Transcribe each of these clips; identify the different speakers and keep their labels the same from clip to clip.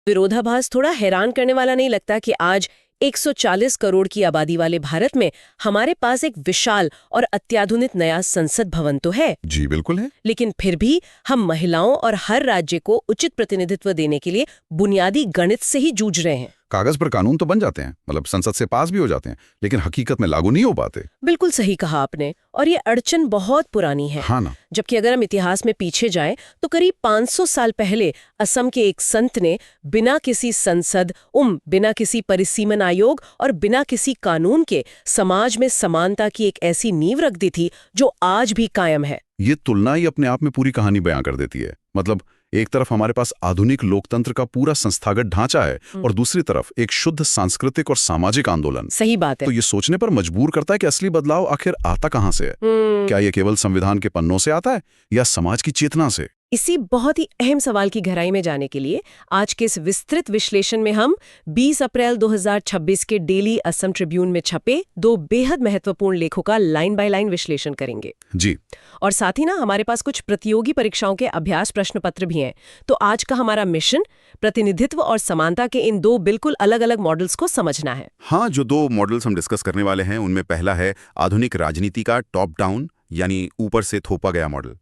Speaker 1: विरोधाभास थोड़ा हैरान करने वाला नहीं लगता कि आज 140 करोड़ की आबादी वाले भारत में हमारे पास एक विशाल और अत्याधुनिक नया संसद भवन तो है।
Speaker 2: जी बिल्कुल है।
Speaker 1: लेकिन फिर भी हम महिलाओं और हर राज्य को उचित प्रतिनिधित्व देने के लिए बुनियादी गणित से ही जूझ रहे हैं।
Speaker 2: कागज पर कानून तो बन जाते हैं, मतलब संसद से पास भी हो जाते हैं, लेकिन हकीकत में लागू नहीं हो पाते।
Speaker 1: बिल्कुल सही कहा आपने, और ये अड़चन बहुत पुरानी है।
Speaker 2: हाँ ना।
Speaker 1: जबकि अगर हम इतिहास में पीछे जाएं तो करीब 500 साल पहले असम के एक संत ने बिना किसी संसद, बिना किसी परिसीमन आयोग और बिना किसी कानून के समाज में समानता की एक ऐसी नींव रख दी थी जो आज भी कायम है।
Speaker 2: ये तुलना ही अपने आप में पूरी कहानी बयां कर देती है। मतलब एक तरफ हमारे पास आधुनिक लोकतंत्र का पूरा संस्थागत ढांचा है और दूसरी तरफ एक शुद्ध सांस्कृतिक और सामाजिक आंदोलन।
Speaker 1: सही बात है।
Speaker 2: तो ये सोचने पर मजबूर करता है कि असली बदलाव आखिर आता कहां से है। क्या ये केवल संविधान के पन्नों से आता है या समाज की चेतना से?
Speaker 1: इसी बहुत ही अहम सवाल की गहराई में जाने के लिए आज के इस विस्तृत विश्लेषण में हम 20 अप्रैल 2026 के डेली असम ट्रिब्यून में छपे 2 बेहद महत्वपूर्ण लेखों का लाइन बाय लाइन विश्लेषण करेंगे।
Speaker 2: जी।
Speaker 1: और साथ ही ना हमारे पास कुछ प्रतियोगी परीक्षाओं के अभ्यास प्रश्न पत्र भी हैं। तो आज का हमारा मिशन प्रतिनिधित्व और समानता के इन 2 बिल्कुल अलग अलग मॉडल्स को समझना है।
Speaker 2: हाँ, जो 2 मॉडल्स हम डिस्कस करने वाले हैं उनमें पहला है आधुनिक राजनीति का टॉप डाउन यानी ऊपर से थोपा गया मॉडल,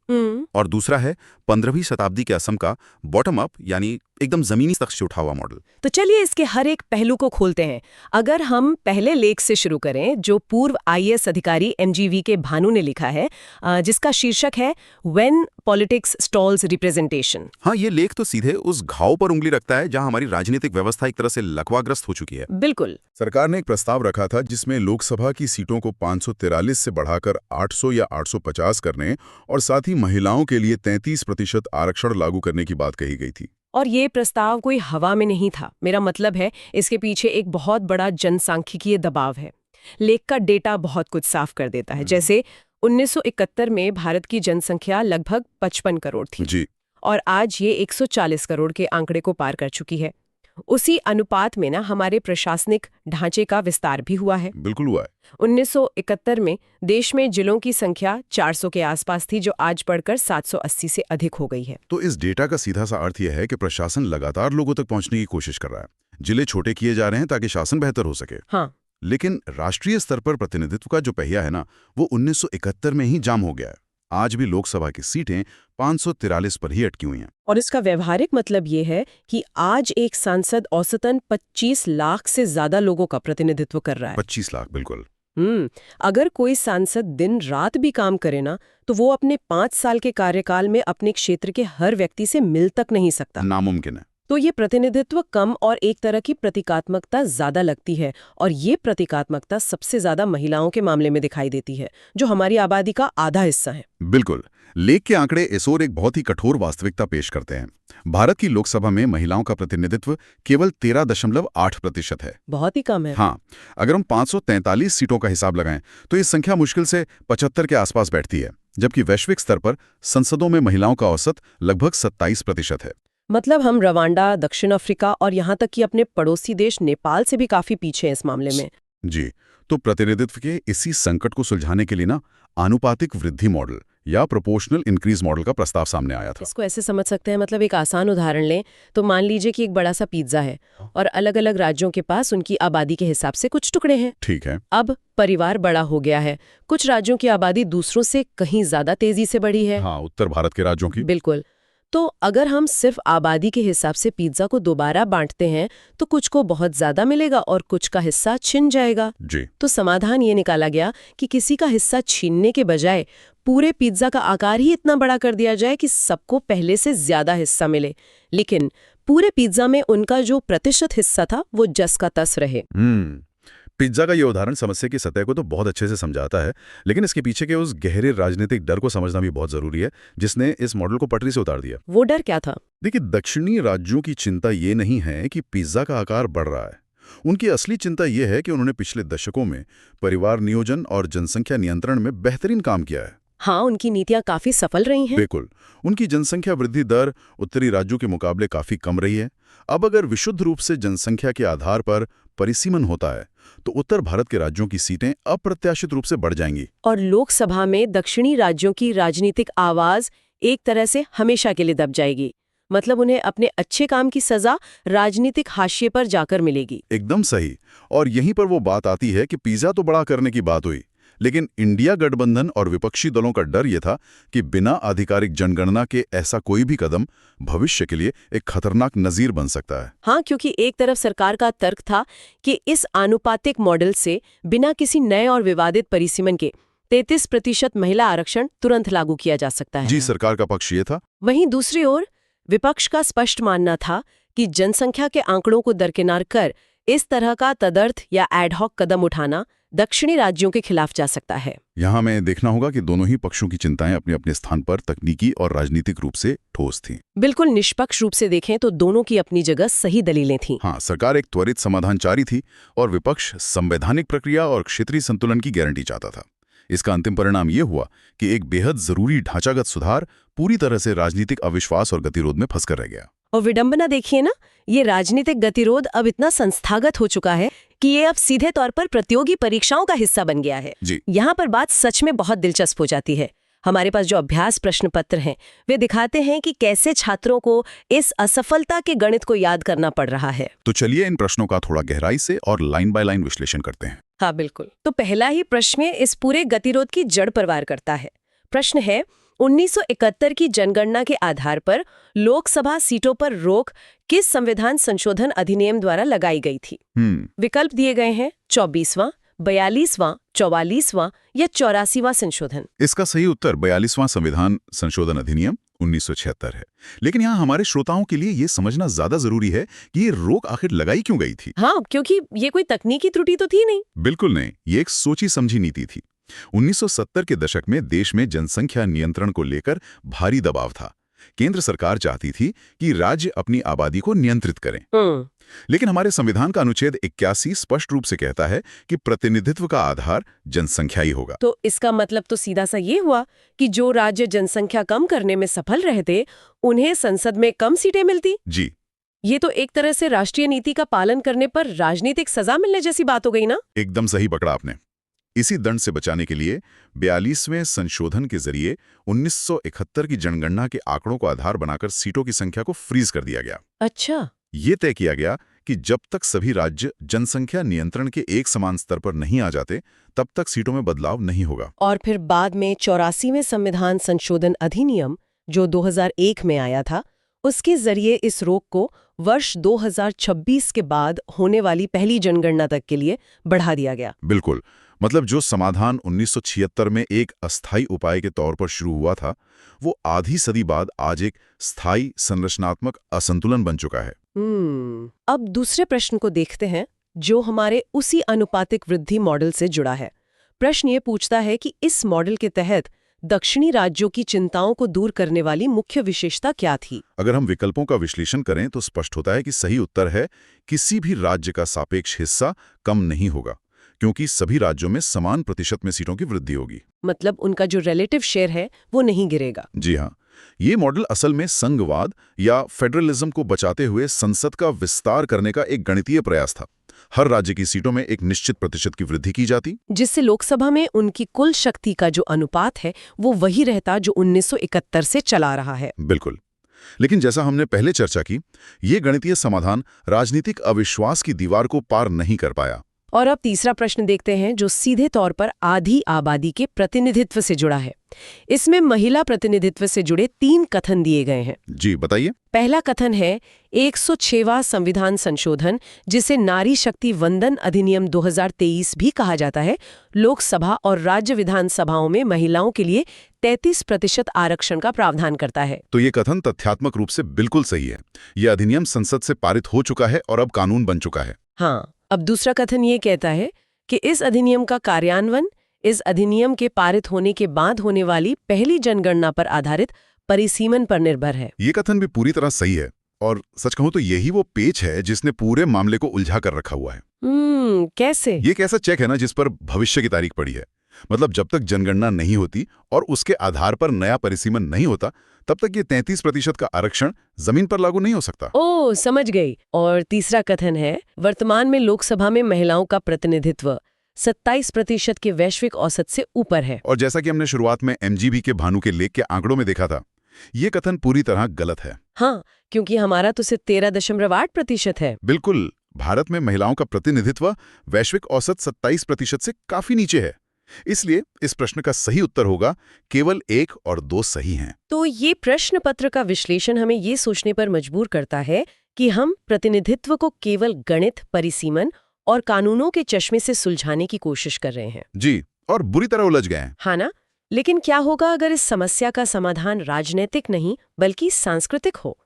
Speaker 2: और दूसरा है 15वीं शताब्दी के असम का बॉटम अप यानी एकदम जमीनी स्तर से उठा हुआ मॉडल।
Speaker 1: तो चलिए इसके हर एक पहलू को खोलते हैं। अगर हम पहले लेख से शुरू करें जो पूर्व आईएएस अधिकारी एमजीवी के भानु ने लिखा है, जिसका शीर्षक है व्हेन पॉलिटिक्स स्टॉल्स रिप्रेजेंटेशन।
Speaker 2: हाँ, ये लेख तो सीधे उस घाव पर उंगली रखता है जहां हमारी राजनीतिक व्यवस्था एक तरह से लकवाग्रस्त हो चुकी है।
Speaker 1: बिल्कुल।
Speaker 2: सरकार ने एक प्रस्ताव रखा था जिसमें लोकसभा की सीटों को 543 से बढ़ाकर 800 या 850 करने और साथ ही महिलाओं के लिए 33% आरक्षण लागू करने की बात कही गई थी।
Speaker 1: और ये प्रस्ताव कोई हवा में नहीं था। मेरा मतलब है इसके पीछे एक बहुत बड़ा जनसांख्यिकीय दबाव है। लेख का डेटा बहुत कुछ साफ कर देता है। जैसे 1971 में भारत की जनसंख्या लगभग 55 करोड़ थी
Speaker 2: जी।
Speaker 1: और आज ये 140 करोड़ के आंकड़े को पार कर चुकी है। उसी अनुपात में ना हमारे प्रशासनिक ढांचे का विस्तार भी हुआ है।
Speaker 2: बिल्कुल हुआ है।
Speaker 1: 1971 में देश में जिलों की संख्या 400 के आसपास थी, जो आज बढ़कर 780 से अधिक हो गई है।
Speaker 2: तो इस डेटा का सीधा सा अर्थ यह है कि प्रशासन लगातार लोगों तक पहुंचने की कोशिश कर रहा है। जिले छोटे किए जा रहे हैं ताकि शासन बेहतर हो सके।
Speaker 1: हाँ।
Speaker 2: लेकिन राष्ट्रीय स्तर पर प्रतिनिधित्व का जो पहिया है ना, वो 1971 में ही जाम हो गया है। आज भी लोकसभा की सीटें 543 पर ही अटकी हुई हैं।
Speaker 1: और इसका व्यवहारिक मतलब ये है कि आज एक सांसद औसतन 25 लाख से ज्यादा लोगों का प्रतिनिधित्व कर रहा है।
Speaker 2: 25 लाख, बिल्कुल।
Speaker 1: अगर कोई सांसद दिन रात भी काम करे ना, तो वो अपने 5 साल के कार्यकाल में अपने क्षेत्र के हर व्यक्ति से मिल तक नहीं सकता।
Speaker 2: नामुमकिन है।
Speaker 1: तो ये प्रतिनिधित्व कम और एक तरह की प्रतीकात्मकता ज्यादा लगती है, और ये प्रतीकात्मकता सबसे ज्यादा महिलाओं के मामले में दिखाई देती है, जो हमारी आबादी का आधा हिस्सा है।
Speaker 2: बिल्कुल। लेख के आंकड़े इस ओर एक बहुत ही कठोर वास्तविकता पेश करते हैं। भारत की लोकसभा में महिलाओं का प्रतिनिधित्व केवल 13.8% है।
Speaker 1: बहुत ही कम है।
Speaker 2: हाँ, अगर हम 543 सीटों का हिसाब लगाएं तो ये संख्या मुश्किल से 75 के आसपास बैठती है, जबकि वैश्विक स्तर पर संसदों में महिलाओं का औसत लगभग 27% है।
Speaker 1: मतलब हम रवांडा, दक्षिण अफ्रीका और यहाँ तक कि अपने पड़ोसी देश नेपाल से भी काफी पीछे हैं इस मामले में।
Speaker 2: जी। तो प्रतिनिधित्व के इसी संकट को सुलझाने के लिए ना आनुपातिक वृद्धि मॉडल या प्रोपोर्शनल इंक्रीज मॉडल का प्रस्ताव सामने आया था।
Speaker 1: इसको ऐसे समझ सकते हैं, मतलब एक आसान उदाहरण लें तो मान लीजिए कि एक बड़ा सा पिज्जा है और अलग-अलग राज्यों के पास उनकी आबादी के हिसाब से कुछ टुकड़े हैं।
Speaker 2: ठीक है।
Speaker 1: अब परिवार बड़ा हो गया है, कुछ राज्यों की आबादी दूसरों से कहीं ज्यादा तेजी से बढ़ी है।
Speaker 2: हाँ, उत्तर भारत के राज्यों की।
Speaker 1: बिल्कुल। तो अगर हम सिर्फ आबादी के हिसाब से पिज्जा को दोबारा बांटते हैं तो कुछ को बहुत ज्यादा मिलेगा और कुछ का हिस्सा छिन जाएगा।
Speaker 2: जी।
Speaker 1: तो समाधान ये निकाला गया कि किसी का हिस्सा छीनने के बजाय पूरे पिज्जा का आकार ही इतना बड़ा कर दिया जाए कि सबको पहले से ज्यादा हिस्सा मिले, लेकिन पूरे पिज्जा में उनका जो प्रतिशत हिस्सा था वो जस का तस रहे।
Speaker 2: पिज्जा का ये उदाहरण समस्या की सतह को तो बहुत अच्छे से समझाता है, लेकिन इसके पीछे के उस गहरे राजनीतिक डर को समझना भी बहुत जरूरी है जिसने इस मॉडल को पटरी से उतार दिया।
Speaker 1: वो डर क्या था?
Speaker 2: देखिए, दक्षिणी राज्यों की चिंता ये नहीं है कि पिज्जा का आकार बढ़ रहा है। उनकी असली चिंता ये है कि उन्होंने पिछले दशकों में परिवार नियोजन और जनसंख्या नियंत्रण में बेहतरीन काम किया है।
Speaker 1: हाँ, उनकी नीतियां काफी सफल रही हैं।
Speaker 2: बिल्कुल। उनकी जनसंख्या वृद्धि दर उत्तरी राज्यों के मुकाबले काफी कम रही है। अब अगर विशुद्ध रूप से जनसंख्या के आधार पर परिसीमन होता है तो उत्तर भारत के राज्यों की सीटें अप्रत्याशित रूप से बढ़ जाएंगी
Speaker 1: और लोकसभा में दक्षिणी राज्यों की राजनीतिक आवाज एक तरह से हमेशा के लिए दब जाएगी। मतलब उन्हें अपने अच्छे काम की सजा राजनीतिक हाशिए पर जाकर मिलेगी।
Speaker 2: एकदम सही। और यहीं पर वो बात आती है कि पिज्जा तो बड़ा करने की बात हुई, लेकिन इंडिया गठबंधन और विपक्षी दलों का डर ये था कि बिना आधिकारिक जनगणना के ऐसा कोई भी कदम भविष्य के लिए एक खतरनाक नजीर बन सकता है।
Speaker 1: हाँ, क्योंकि एक तरफ सरकार का तर्क था कि इस आनुपातिक मॉडल से बिना किसी नए और विवादित परिसीमन के 33% महिला आरक्षण तुरंत लागू किया जा सकता है।
Speaker 2: जी, सरकार का पक्ष ये था।
Speaker 1: वहीं दूसरी ओर विपक्ष का स्पष्ट मानना था कि जनसंख्या के आंकड़ों को दरकिनार कर इस तरह का तदर्थ या एडहॉक कदम उठाना दक्षिणी राज्यों के खिलाफ जा सकता है।
Speaker 2: यहाँ में देखना होगा कि दोनों ही पक्षों की चिंताएं अपने अपने स्थान पर तकनीकी और राजनीतिक रूप से ठोस थीं।
Speaker 1: बिल्कुल निष्पक्ष रूप से देखें तो दोनों की अपनी जगह सही दलीलें थीं।
Speaker 2: हाँ, सरकार एक त्वरित समाधान चाह रही थी और विपक्ष संवैधानिक प्रक्रिया और क्षेत्रीय संतुलन की गारंटी चाहता था। इसका अंतिम परिणाम ये हुआ कि एक बेहद जरूरी ढांचागत सुधार पूरी तरह से राजनीतिक अविश्वास और गतिरोध में फंसकर रह गया।
Speaker 1: और विडंबना देखिए ना, ये राजनीतिक गतिरोध अब इतना संस्थागत हो चुका है कि ये अब सीधे तौर पर प्रतियोगी परीक्षाओं का हिस्सा बन गया है।
Speaker 2: जी।
Speaker 1: यहाँ पर बात सच में बहुत दिलचस्प हो जाती है। हमारे पास जो अभ्यास प्रश्न पत्र हैं वे दिखाते हैं कि कैसे छात्रों को इस असफलता के गणित को याद करना पड़ रहा है।
Speaker 2: तो चलिए इन प्रश्नों का थोड़ा गहराई से और लाइन बाय लाइन विश्लेषण करते हैं।
Speaker 1: हाँ बिल्कुल। तो पहला ही प्रश्न इस पूरे गतिरोध की जड़ परवार करता है। प्रश्न है, 1971 की जनगणना के आधार पर लोकसभा सीटों पर रोक किस संविधान संशोधन अधिनियम द्वारा लगाई गई थी? विकल्प दिए गए हैं 24वां, 42वां, 44वां या 84वां संशोधन।
Speaker 2: इसका सही उत्तर 42वां संविधान संशोधन अधिनियम 1976 है। लेकिन यहाँ हमारे श्रोताओं के लिए ये समझना ज्यादा जरूरी है कि ये रोक आखिर लगाई क्यों गई थी।
Speaker 1: हाँ, क्योंकि ये कोई तकनीकी त्रुटि तो थी नहीं।
Speaker 2: बिल्कुल नहीं, ये एक सोची समझी नीति थी। 1970 के दशक में देश में जनसंख्या नियंत्रण को लेकर भारी दबाव था। केंद्र सरकार चाहती थी कि राज्य अपनी आबादी को नियंत्रित करें। लेकिन हमारे संविधान का अनुच्छेद 81 स्पष्ट रूप से कहता है कि प्रतिनिधित्व का आधार जनसंख्या ही होगा।
Speaker 1: तो इसका मतलब तो सीधा सा ये हुआ कि जो राज्य जनसंख्या कम करने में सफल रहे थे उन्हें संसद में कम सीटें मिलती।
Speaker 2: जी,
Speaker 1: ये तो एक तरह से राष्ट्रीय नीति का पालन करने पर राजनीतिक सजा मिलने जैसी बात हो गई ना।
Speaker 2: एकदम सही पकड़ा आपने। इसी दंड से बचाने के लिए 42वें संशोधन के जरिए 1971 की जनगणना के आंकड़ों को आधार बनाकर सीटों की संख्या को फ्रीज कर दिया गया।
Speaker 1: अच्छा।
Speaker 2: ये तय किया गया कि जब तक सभी राज्य जनसंख्या नियंत्रण के एक समान स्तर पर नहीं आ जाते तब तक सीटों में बदलाव नहीं होगा।
Speaker 1: और फिर बाद में 84वें संविधान संशोधन अधिनियम जो 2001 में आया था, उसके जरिए इस रोक को वर्ष 2026 के बाद होने वाली पहली जनगणना तक के लिए बढ़ा दिया गया।
Speaker 2: बिल्कुल, मतलब जो समाधान 1976 में एक अस्थायी उपाय के तौर पर शुरू हुआ था, वो आधी सदी बाद आज एक स्थायी संरचनात्मक असंतुलन बन चुका है।
Speaker 1: अब दूसरे प्रश्न को देखते हैं जो हमारे उसी अनुपातिक वृद्धि मॉडल से जुड़ा है। प्रश्न ये पूछता है कि इस मॉडल के तहत दक्षिणी राज्यों की चिंताओं को दूर करने वाली मुख्य विशेषता क्या थी?
Speaker 2: अगर हम विकल्पों का विश्लेषण करें तो स्पष्ट होता है कि सही उत्तर है किसी भी राज्य का सापेक्ष हिस्सा कम नहीं होगा, क्योंकि सभी राज्यों में समान प्रतिशत में सीटों की वृद्धि होगी।
Speaker 1: मतलब उनका जो रिलेटिव शेयर है वो नहीं गिरेगा।
Speaker 2: जी हाँ, ये मॉडल असल में संघवाद या फेडरलिज्म को बचाते हुए संसद का विस्तार करने का एक गणितीय प्रयास था। हर राज्य की सीटों में एक निश्चित प्रतिशत की वृद्धि की जाती,
Speaker 1: जिससे लोकसभा में उनकी कुल शक्ति का जो अनुपात है वो वही रहता जो 1971 से चला रहा है।
Speaker 2: बिल्कुल। लेकिन जैसा हमने पहले चर्चा की, ये गणितीय समाधान राजनीतिक अविश्वास की दीवार को पार नहीं कर पाया।
Speaker 1: और अब तीसरा प्रश्न देखते हैं जो सीधे तौर पर आधी आबादी के प्रतिनिधित्व से जुड़ा है। इसमें महिला प्रतिनिधित्व से जुड़े 3 कथन दिए गए हैं।
Speaker 2: जी बताइए।
Speaker 1: पहला कथन है 106वां संविधान संशोधन, जिसे नारी शक्ति वंदन अधिनियम 2023 भी कहा जाता है, लोकसभा और राज्य विधानसभाओं में महिलाओं के लिए 33% आरक्षण का प्रावधान करता है।
Speaker 2: तो ये कथन तथ्यात्मक रूप से बिल्कुल सही है। यह अधिनियम संसद से पारित हो चुका है और अब कानून बन चुका है।
Speaker 1: हाँ, अब दूसरा कथन ये कहता है कि इस अधिनियम का कार्यान्वयन इस अधिनियम के पारित होने के बाद होने वाली पहली जनगणना पर आधारित परिसीमन पर निर्भर है।
Speaker 2: ये कथन भी पूरी तरह सही है और सच कहूं तो यही वो पेच है जिसने पूरे मामले को उलझा कर रखा हुआ है।
Speaker 1: कैसे?
Speaker 2: ये एक ऐसा चेक है ना जिस पर भविष्य की तारीख पड़ी है। मतलब जब तक जनगणना नहीं होती और उसके आधार पर नया परिसीमन नहीं होता तब तक ये 33% का आरक्षण जमीन पर लागू नहीं हो सकता।
Speaker 1: ओह, समझ गई। और तीसरा कथन है वर्तमान में लोकसभा में महिलाओं का प्रतिनिधित्व 27% के वैश्विक औसत से ऊपर है।
Speaker 2: और जैसा कि हमने शुरुआत में MGB के भानु के लेख के आंकड़ों में देखा था, ये कथन पूरी तरह गलत है।
Speaker 1: हाँ, क्योंकि हमारा तो सिर्फ 13.8% है।
Speaker 3: बिल्कुल, भारत में महिलाओं का प्रतिनिधित्व वैश्विक औसत 27% से काफी नीचे है। इसलिए इस प्रश्न का सही उत्तर होगा केवल 1 और 2 सही हैं।
Speaker 1: तो ये प्रश्न पत्र का विश्लेषण हमें ये सोचने पर मजबूर करता है कि हम प्रतिनिधित्व को केवल गणित, परिसीमन और कानूनों के चश्मे से सुलझाने की कोशिश कर रहे हैं।
Speaker 3: जी, और बुरी तरह उलझ गए हैं।
Speaker 1: हाँ ना? लेकिन क्या होगा अगर इस समस्या का समाधान राजनीतिक नहीं बल्कि सांस्कृतिक हो?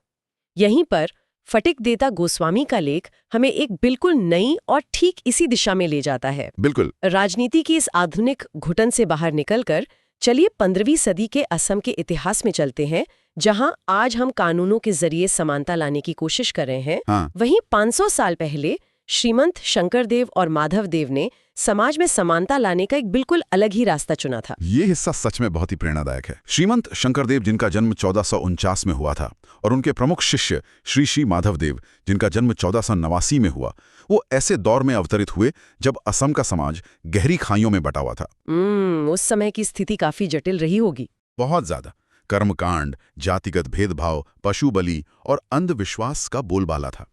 Speaker 1: यहीं पर फटिक देता गोस्वामी का लेख हमें एक बिल्कुल नई और ठीक इसी दिशा में ले जाता है।
Speaker 3: बिल्कुल।
Speaker 1: राजनीति की इस आधुनिक घुटन से बाहर निकलकर चलिए 15वीं सदी के असम के इतिहास में चलते हैं, जहां आज हम कानूनों के जरिए समानता लाने की कोशिश कर रहे हैं।
Speaker 3: हाँ।
Speaker 1: वहीं 500 साल पहले श्रीमंत शंकरदेव और माधवदेव ने समाज में समानता लाने का एक बिल्कुल अलग ही रास्ता चुना था।
Speaker 3: ये हिस्सा सच में बहुत ही प्रेरणादायक है। श्रीमंत शंकरदेव, जिनका जन्म 1449 में हुआ था, और उनके प्रमुख शिष्य श्री माधवदेव, जिनका जन्म 1489 में हुआ, वो ऐसे दौर में अवतरित हुए जब असम का समाज गहरी खाइयों में बटा हुआ था।
Speaker 1: उस समय की स्थिति काफी जटिल रही होगी।
Speaker 3: बहुत ज्यादा। कर्मकांड, जातिगत भेदभाव, पशु बलि और अंधविश्वास का बोलबाला था।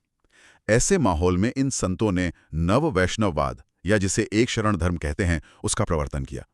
Speaker 3: ऐसे माहौल में इन संतों ने नव वैष्णववाद, या जिसे एक शरण धर्म कहते हैं, उसका प्रवर्तन किया।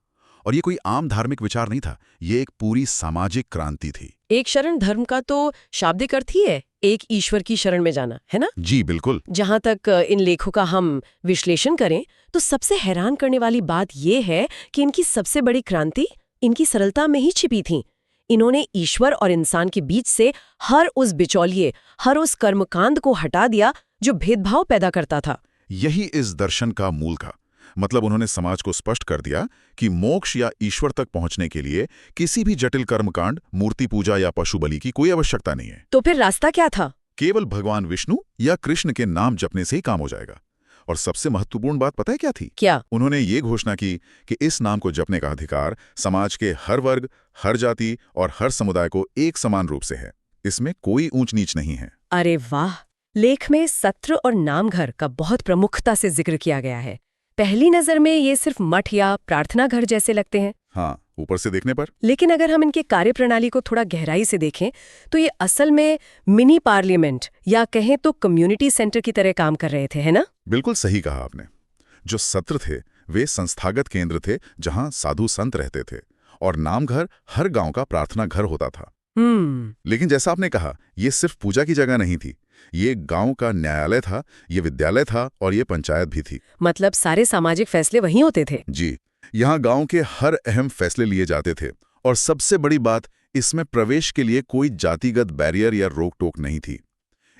Speaker 3: और ये कोई आम धार्मिक विचार नहीं था, ये एक पूरी सामाजिक क्रांति थी।
Speaker 1: एक शरण धर्म का तो शाब्दिक अर्थ ही है एक ईश्वर की शरण में जाना, है ना?
Speaker 3: जी बिल्कुल।
Speaker 1: जहां तक इन लेखों का हम विश्लेषण करें तो सबसे हैरान करने वाली बात यह है कि इनकी सबसे बड़ी क्रांति इनकी सरलता में ही छिपी थी। इन्होंने ईश्वर और इंसान के बीच से हर उस बिचौलिए, हर उस कर्मकांड को हटा दिया जो भेदभाव पैदा करता था।
Speaker 3: यही इस दर्शन का मूल था। मतलब उन्होंने समाज को स्पष्ट कर दिया कि मोक्ष या ईश्वर तक पहुंचने के लिए किसी भी जटिल कर्मकांड, मूर्ति पूजा या पशु बलि की कोई आवश्यकता नहीं है।
Speaker 1: तो फिर रास्ता क्या था?
Speaker 3: केवल भगवान विष्णु या कृष्ण के नाम जपने से ही काम हो जाएगा। और सबसे महत्वपूर्ण बात पता है क्या थी?
Speaker 1: क्या?
Speaker 3: उन्होंने ये घोषणा की कि इस नाम को जपने का अधिकार समाज के हर वर्ग, हर जाति और हर समुदाय को एक समान रूप से है। इसमें कोई ऊंच नीच नहीं है।
Speaker 1: अरे वाह! लेख में सत्र और नामघर का बहुत प्रमुखता से जिक्र किया गया है। पहली नजर में ये सिर्फ मठ या प्रार्थना घर जैसे लगते हैं।
Speaker 3: हाँ, ऊपर से देखने पर।
Speaker 1: लेकिन अगर हम इनके कार्यप्रणाली को थोड़ा गहराई से देखें तो ये असल में मिनी पार्लियामेंट या कहें तो कम्युनिटी सेंटर की तरह काम कर रहे थे, है ना?
Speaker 3: बिल्कुल सही कहा आपने। जो सत्र थे वे संस्थागत केंद्र थे जहां साधु संत रहते थे, और नामघर हर गांव का प्रार्थना घर होता था। लेकिन जैसा आपने कहा, ये सिर्फ पूजा की जगह नहीं थी। ये गांव का न्यायालय था, ये विद्यालय था और ये पंचायत भी थी।
Speaker 1: मतलब सारे सामाजिक फैसले वहीं होते थे।
Speaker 3: जी, यहाँ गांव के हर अहम फैसले लिए जाते थे। और सबसे बड़ी बात, इसमें प्रवेश के लिए कोई जातिगत बैरियर या रोक टोक नहीं थी।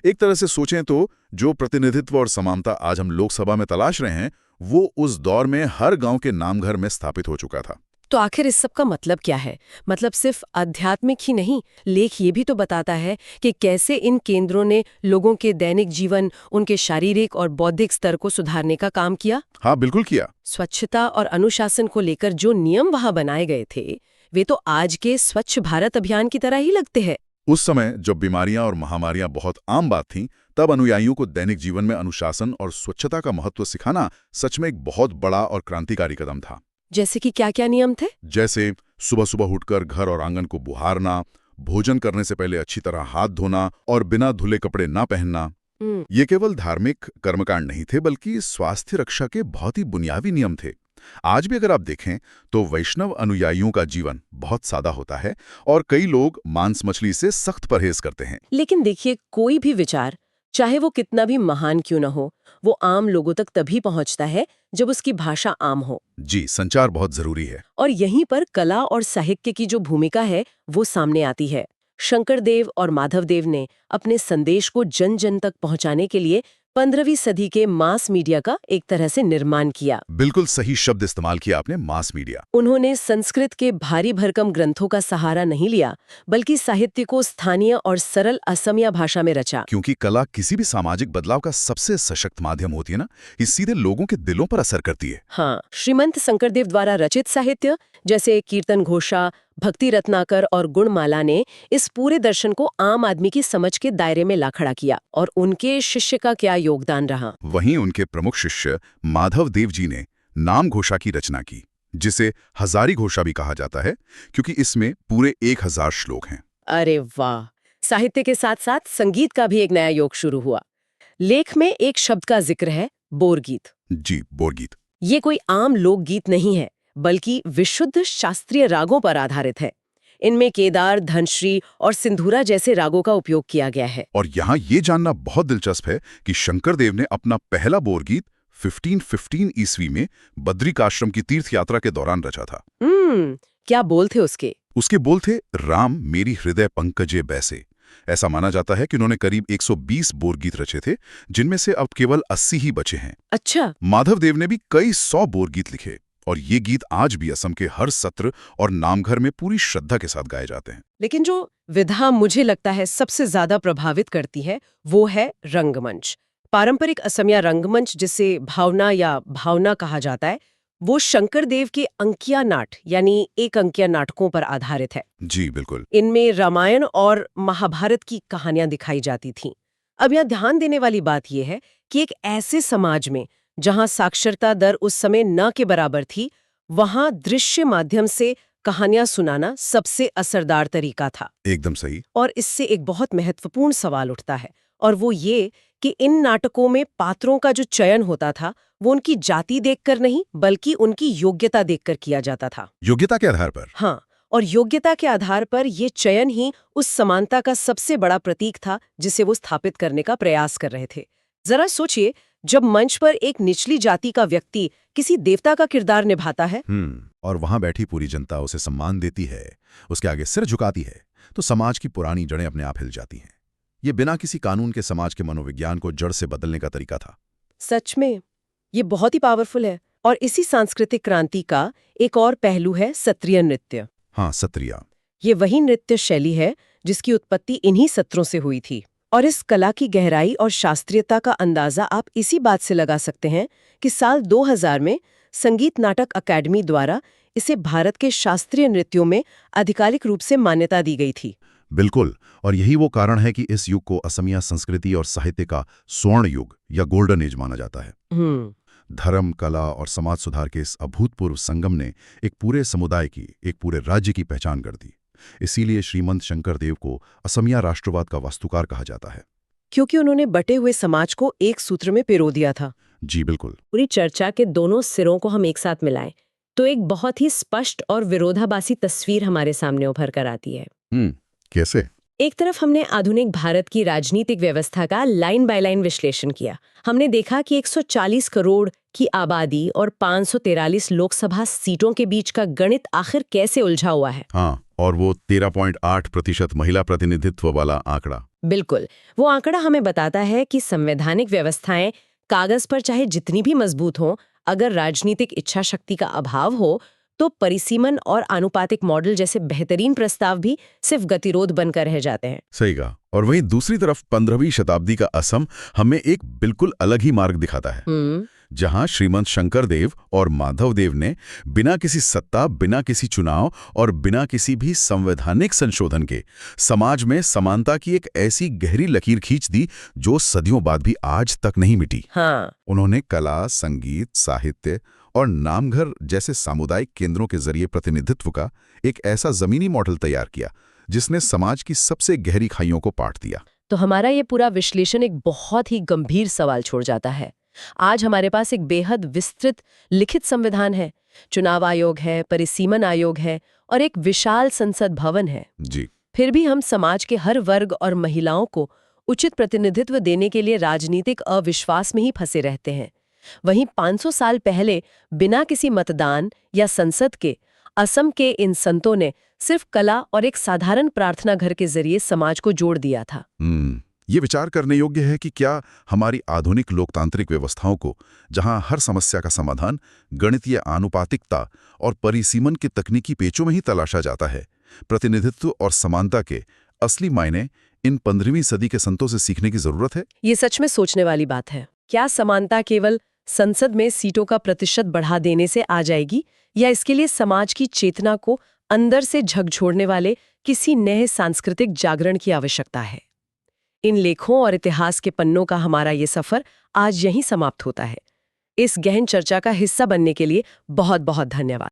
Speaker 3: एक तरह से सोचें तो जो प्रतिनिधित्व और समानता आज हम लोकसभा में तलाश रहे हैं, वो उस दौर में हर गांव के नामघर में स्थापित हो चुका था।
Speaker 1: तो आखिर इस सब का मतलब क्या है? मतलब सिर्फ आध्यात्मिक ही नहीं, लेख ये भी तो बताता है कि कैसे इन केंद्रों ने लोगों के दैनिक जीवन, उनके शारीरिक और बौद्धिक स्तर को सुधारने का काम किया।
Speaker 3: हाँ, बिल्कुल किया।
Speaker 1: स्वच्छता और अनुशासन को लेकर जो नियम वहां बनाए गए थे, वे तो आज के स्वच्छ भारत अभियान की तरह ही लगते हैं।
Speaker 3: उस समय जब बीमारियां और महामारियां बहुत आम बात थीं, तब अनुयायियों को दैनिक जीवन में अनुशासन और स्वच्छता का महत्व सिखाना सच में एक बहुत बड़ा और क्रांतिकारी कदम था।
Speaker 1: जैसे कि क्या-क्या नियम थे?
Speaker 3: जैसे सुबह सुबह उठकर घर और आंगन को बुहारना, भोजन करने से पहले अच्छी तरह हाथ धोना और बिना धुले कपड़े ना पहनना। ये केवल धार्मिक कर्मकांड नहीं थे, बल्कि स्वास्थ्य रक्षा के बहुत ही बुनियादी नियम थे। आज भी अगर आप देखें तो वैष्णव अनुयायियों का जीवन बहुत सादा होता है और कई लोग मांस मछली से सख्त परहेज करते हैं।
Speaker 1: लेकिन देखिए, कोई भी विचार, चाहे वो कितना भी महान क्यों न हो, वो आम लोगों तक तभी पहुंचता है जब उसकी भाषा आम हो।
Speaker 3: जी, संचार बहुत जरूरी है।
Speaker 1: और यहीं पर कला और साहित्य की जो भूमिका है वो सामने आती है। शंकरदेव और माधवदेव ने अपने संदेश को जन जन तक पहुंचाने के लिए 15वीं सदी के मास मीडिया का एक तरह से निर्माण किया।
Speaker 3: बिल्कुल सही शब्द इस्तेमाल किया आपने, मास मीडिया।
Speaker 1: उन्होंने संस्कृत के भारी भरकम ग्रंथों का सहारा नहीं लिया, बल्कि साहित्य को स्थानीय और सरल असमिया भाषा में रचा।
Speaker 3: क्योंकि कला किसी भी सामाजिक बदलाव का सबसे सशक्त माध्यम होती है ना, ये सीधे लोगों के दिलों पर असर करती है।
Speaker 1: हाँ, श्रीमंत शंकरदेव द्वारा रचित साहित्य जैसे कीर्तन घोषा, भक्ति रत्नाकर और गुणमाला ने इस पूरे दर्शन को आम आदमी की समझ के दायरे में ला खड़ा किया। और उनके शिष्य का क्या योगदान रहा?
Speaker 3: वहीं उनके प्रमुख शिष्य माधव देव जी ने नाम घोषा की रचना की, जिसे हजारी घोषा भी कहा जाता है, क्योंकि इसमें पूरे 1000 श्लोक हैं।
Speaker 1: अरे वाह! साहित्य के साथ साथ संगीत का भी एक नया योग शुरू हुआ। लेख में एक शब्द का जिक्र है, बोरगीत।
Speaker 3: जी, बोरगीत।
Speaker 1: ये कोई आम लोकगीत नहीं है, बल्कि विशुद्ध शास्त्रीय रागों पर आधारित है। इनमें केदार, धनश्री और सिंधूरा जैसे रागों का उपयोग किया गया है।
Speaker 3: और यहाँ ये जानना बहुत दिलचस्प है कि शंकरदेव ने अपना पहला बोरगीत 1515 ईस्वी में बद्रिकाश्रम की तीर्थ यात्रा के दौरान रचा था।
Speaker 1: क्या बोल थे उसके?
Speaker 3: उसके बोल थे, राम मेरी हृदय पंकजे बैसे। ऐसा माना जाता है कि उन्होंने करीब 120 बोरगीत रचे थे, जिनमें से अब केवल 80 ही बचे हैं।
Speaker 1: अच्छा।
Speaker 3: माधव देव ने भी कई 100 बोरगीत लिखे और ये गीत आज भी असम के हर सत्र और नामघर में पूरी श्रद्धा के साथ गाए जाते हैं।
Speaker 1: लेकिन जो विधा मुझे लगता है सबसे ज्यादा प्रभावित करती है, वो है रंगमंच। पारंपरिक असमिया रंगमंच, जिसे भावना या भावना कहा जाता है, वो शंकरदेव के अंकिया नाट यानी एक अंकिया नाटकों पर आधारित है।
Speaker 3: जी बिल्कुल।
Speaker 1: इनमें रामायण और महाभारत की कहानियां दिखाई जाती थीं। अब यहाँ ध्यान देने वाली बात यह है कि एक ऐसे समाज में जहां साक्षरता दर उस समय न के बराबर थी, वहां दृश्य माध्यम से कहानियां सुनाना सबसे असरदार तरीका था।
Speaker 3: एकदम सही।
Speaker 1: और इससे एक बहुत महत्वपूर्ण सवाल उठता है, और वो ये कि इन नाटकों में पात्रों का जो चयन होता था, वो उनकी जाति देखकर नहीं, बल्कि उनकी योग्यता देखकर किया जाता था।
Speaker 3: योग्यता के आधार पर?
Speaker 1: हाँ, और योग्यता के आधार पर ये चयन ही उस समानता का सबसे बड़ा प्रतीक था जिसे वो स्थापित करने का प्रयास कर रहे थे। जरा सोचिए, जब मंच पर एक निचली जाति का व्यक्ति किसी देवता का किरदार निभाता है,
Speaker 3: और वहां बैठी पूरी जनता उसे सम्मान देती है, उसके आगे सिर झुकाती है, तो समाज की पुरानी जड़ें अपने आप हिल जाती हैं। ये बिना किसी कानून के समाज के मनोविज्ञान को जड़ से बदलने का तरीका था।
Speaker 1: सच में ये बहुत ही पावरफुल है। और इसी सांस्कृतिक क्रांति का एक और पहलू है सत्रीय नृत्य।
Speaker 3: हाँ, सत्रिय।
Speaker 1: ये वही नृत्य शैली है जिसकी उत्पत्ति इन्हीं सत्रों से हुई थी। और इस कला की गहराई और शास्त्रीयता का अंदाजा आप इसी बात से लगा सकते हैं कि साल 2000 में संगीत नाटक अकादमी द्वारा इसे भारत के शास्त्रीय नृत्यों में आधिकारिक रूप से मान्यता दी गई थी।
Speaker 3: बिल्कुल, और यही वो कारण है कि इस युग को असमिया संस्कृति और साहित्य का स्वर्ण युग या गोल्डन एज माना जाता है। धर्म, कला और समाज सुधार के इस अभूतपूर्व संगम ने एक पूरे समुदाय की, एक पूरे राज्य की पहचान कर दी। इसीलिए श्रीमंत शंकरदेव को असमिया राष्ट्रवाद का वास्तुकार कहा जाता है,
Speaker 1: क्योंकि उन्होंने बटे हुए समाज को एक सूत्र में पिरो दिया था।
Speaker 3: जी बिल्कुल।
Speaker 1: पूरी चर्चा के दोनों सिरों को हम एक साथ मिलाएं तो एक बहुत ही स्पष्ट और विरोधाभासी तस्वीर हमारे सामने उभर कर आती है।
Speaker 3: कैसे?
Speaker 1: एक तरफ हमने आधुनिक भारत की राजनीतिक व्यवस्था का लाइन बाय लाइन विश्लेषण किया। हमने देखा कि 140 करोड़ की आबादी और 543 लोकसभा सीटों के बीच का गणित आखिर कैसे उलझा हुआ है।
Speaker 3: हाँ, और वो 13.8% महिला प्रतिनिधित्व वाला आंकड़ा।
Speaker 1: बिल्कुल, वो आंकड़ा हमें बताता है कि संवैधानिक व्यवस्थाएं कागज पर चाहे जितनी भी मजबूत हों, अगर राजनीतिक इच्छा शक्ति का अभाव हो तो परिसीमन और आनुपातिक मॉडल जैसे बेहतरीन प्रस्ताव भी सिर्फ गतिरोध बनकर रह जाते हैं।
Speaker 3: सही कहा। और वहीं दूसरी तरफ 15वीं शताब्दी का असम हमें एक बिल्कुल अलग ही मार्ग दिखाता है, जहां श्रीमंत शंकरदेव और माधवदेव ने बिना किसी सत्ता, बिना किसी चुनाव और बिना किसी भी संवैधानिक संशोधन के समाज में समानता की एक ऐसी गहरी लकीर खींच दी जो सदियों बाद भी आज तक नहीं मिटी। उन्होंने कला, संगीत, साहित्य और नामघर जैसे सामुदायिक केंद्रों के जरिए प्रतिनिधित्व का एक ऐसा जमीनी मॉडल तैयार किया जिसने समाज की सबसे गहरी खाइयों को पाट दिया।
Speaker 1: तो हमारा ये पूरा विश्लेषण एक बहुत ही गंभीर सवाल छोड़ जाता है। आज हमारे पास एक बेहद विस्तृत लिखित संविधान है, चुनाव आयोग है, परिसीमन आयोग है और एक विशाल संसद भवन है।
Speaker 3: जी।
Speaker 1: फिर भी हम समाज के हर वर्ग और महिलाओं को उचित प्रतिनिधित्व देने के लिए राजनीतिक अविश्वास में ही फंसे रहते हैं। वहीं 500 साल पहले बिना किसी मतदान या संसद के असम के इन संतों ने सिर्फ कला और एक साधारण प्रार्थना घर के जरिए समाज को जोड़ दिया था।
Speaker 3: ये विचार करने योग्य है कि क्या हमारी आधुनिक लोकतांत्रिक व्यवस्थाओं को, जहां हर समस्या का समाधान गणितीय आनुपातिकता और परिसीमन के तकनीकी पेचों में ही तलाशा जाता है, प्रतिनिधित्व और समानता के असली मायने इन 15वीं सदी के संतों से सीखने की जरूरत है? ये
Speaker 1: सच में सोचने वाली बात है। क्या समानता केवल संसद में सीटों का प्रतिशत बढ़ा देने से आ जाएगी, या इसके लिए समाज की चेतना को अंदर से झकझोरने वाले किसी नए सांस्कृतिक जागरण की आवश्यकता है? इन लेखों और इतिहास के पन्नों का हमारा ये सफर आज यहीं समाप्त होता है। इस गहन चर्चा का हिस्सा बनने के लिए बहुत बहुत धन्यवाद।